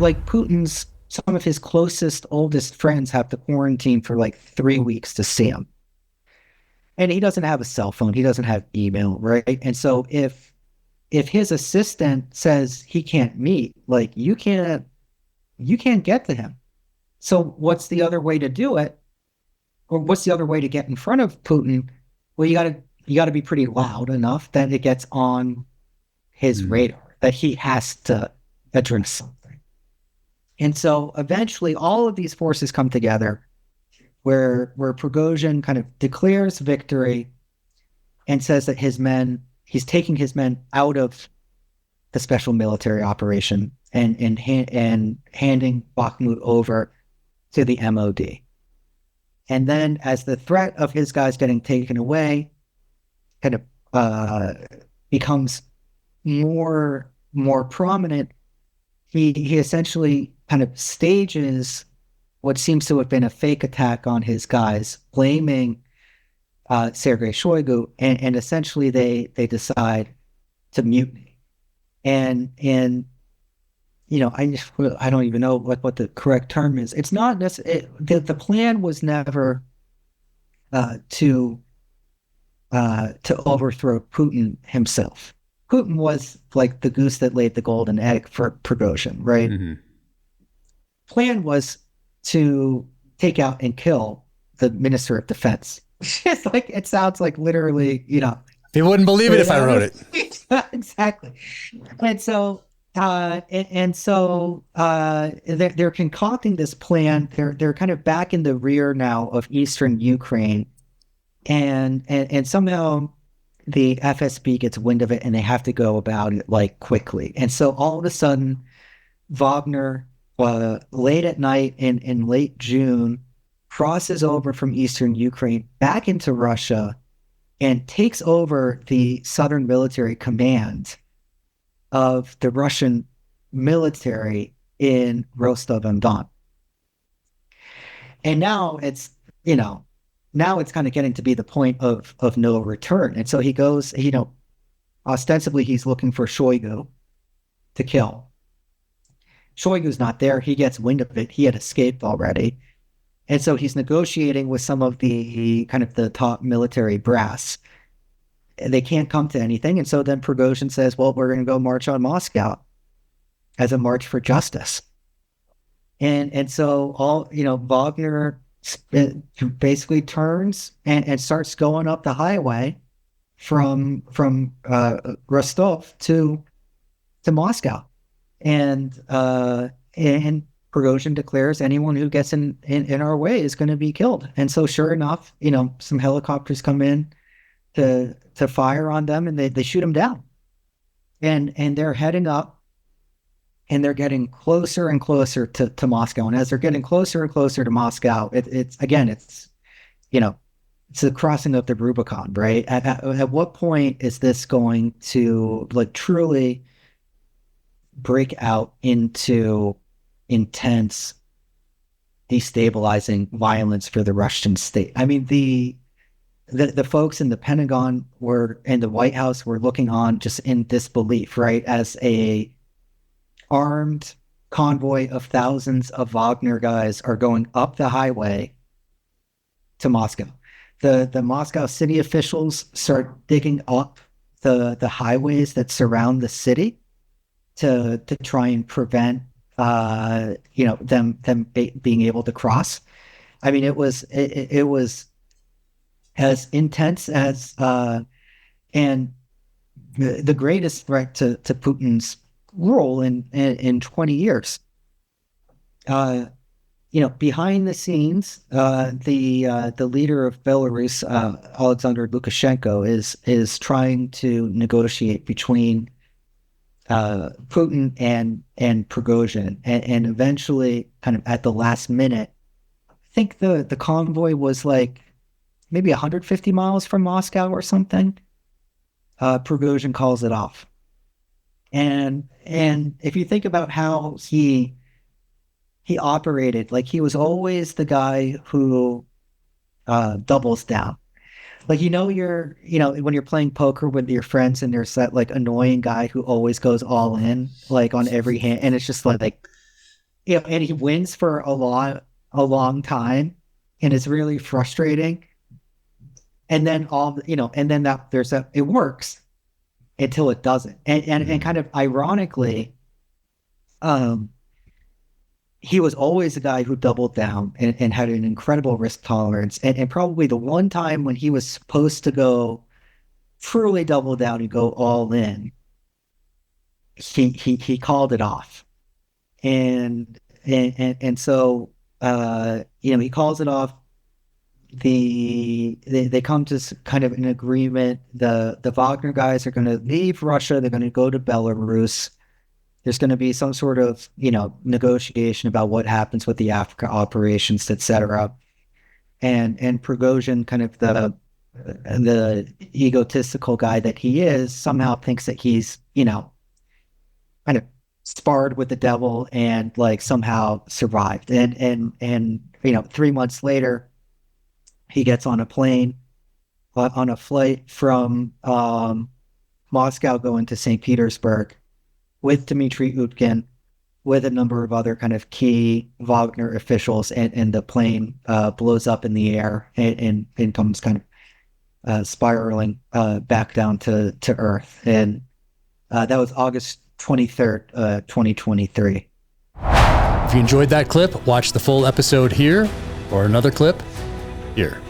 like some of his closest, oldest friends have to quarantine for like 3 weeks to see him. And he doesn't have a cell phone. He doesn't have email, right? And so if his assistant says he can't meet, like you can't get to him. So what's the other way to do it? Or what's the other way to get in front of Putin? Well, you gotta be pretty loud enough that it gets on his Mm. radar, that he has to address something. And so eventually all of these forces come together where Prigozhin kind of declares victory and says that he's taking his men out of the special military operation and handing Bakhmut over to the MOD. And then as the threat of his guys getting taken away kind of becomes more prominent, he essentially kind of stages what seems to have been a fake attack on his guys, blaming Sergei Shoigu, and essentially they decide to mutiny. And I don't even know what the correct term is. It's not necessarily the plan was never uh, to to overthrow Putin himself. Putin was like the goose that laid the golden egg for Prigozhin, right? Hmm. Plan was to take out and kill the Minister of Defense. It's like it sounds like literally, People wouldn't believe it if I wrote it. exactly. And so they're concocting this plan. They're kind of back in the rear now of eastern Ukraine, and somehow the FSB gets wind of it, and they have to go about it like quickly. And so all of a sudden, Wagner, late at night in late June, crosses over from eastern Ukraine back into Russia and takes over the southern military command of the Russian military in Rostov on Don. And now it's kind of getting to be the point of no return. And so he goes, ostensibly he's looking for Shoigu to kill. Shoigu's not there. He gets wind of it. He had escaped already. And so he's negotiating with some of the kind of the top military brass. They can't come to anything. And so then Prigozhin says, well, we're going to go march on Moscow as a march for justice. And so Wagner basically turns and starts going up the highway from Rostov to Moscow. And Prigozhin declares anyone who gets in our way is going to be killed. And so sure enough, some helicopters come in to fire on them, and they shoot them down. And they're heading up, and they're getting closer and closer to Moscow. And as they're getting closer and closer to Moscow, it's the crossing of the Rubicon, right? At what point is this going to like truly break out into intense destabilizing violence for the Russian state? I mean, the folks in the Pentagon were and the White House were looking on just in disbelief, right? As a armed convoy of thousands of Wagner guys are going up the highway to Moscow. The Moscow city officials start digging up the highways that surround the city to try and prevent being able to cross. I mean, it was as intense as and the greatest threat to Putin's rule in 20 years. Behind the scenes, the leader of Belarus, Alexander Lukashenko, is trying to negotiate between Putin and Prigozhin, and eventually, kind of at the last minute, I think the convoy was like maybe 150 miles from Moscow or something. Prigozhin calls it off, and if you think about how he operated, like he was always the guy who doubles down. Like when you're playing poker with your friends and there's that like annoying guy who always goes all in like on every hand, and it's just like and he wins for a long time, and it's really frustrating. And then and then it works until it doesn't. And kind of ironically, um, he was always a guy who doubled down and had an incredible risk tolerance. And probably the one time when he was supposed to go truly double down and go all in, he called it off. And so he calls it off. They come to kind of an agreement. The Wagner guys are going to leave Russia. They're going to go to Belarus. There's going to be some sort of negotiation about what happens with the Africa operations, etc. And Prigozhin, kind of the egotistical guy that he is, somehow thinks that he's kind of sparred with the devil and like somehow survived. And 3 months later, he gets on a plane on a flight from Moscow going to St. Petersburg with Dmitry Utkin, with a number of other kind of key Wagner officials, and the plane blows up in the air and comes kind of spiraling back down to Earth. And that was August 23rd, 2023. If you enjoyed that clip, watch the full episode here, or another clip here.